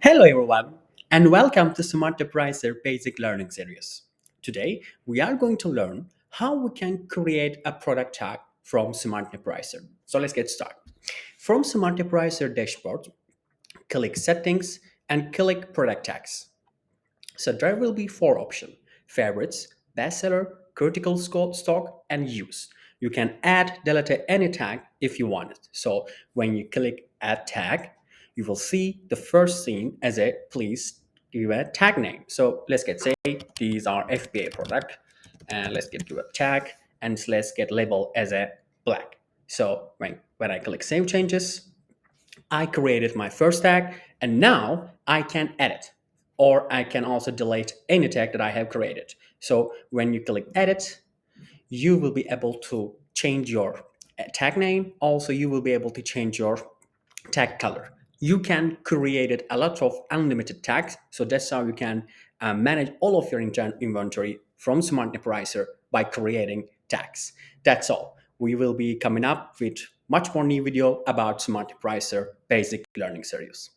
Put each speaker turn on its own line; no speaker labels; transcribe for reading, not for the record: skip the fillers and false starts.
Hello everyone and welcome to SmartRepricer Basic Learning Series. Today we are going to learn how we can create a product tag from SmartRepricer. So let's get started. From SmartRepricer dashboard, click Settings and click Product Tags. So there will be four options: favorites, bestseller, critical stock, and use. You can add, delete any tag if you want it. So when you click add tag, you will see the first scene as a please give a tag name. So let's get say these are FBA product and let's get give a tag and let's get label as a black. So when I click save changes, I created my first tag and now I can edit or I can also delete any tag that I have created. So when you click edit, you will be able to change your tag name. Also, you will be able to change your tag color. You can create it a lot of unlimited tags. So that's how you can manage all of your inventory from SmartRepricer by creating tags. That's all. We will be coming up with much more new video about SmartRepricer basic learning series.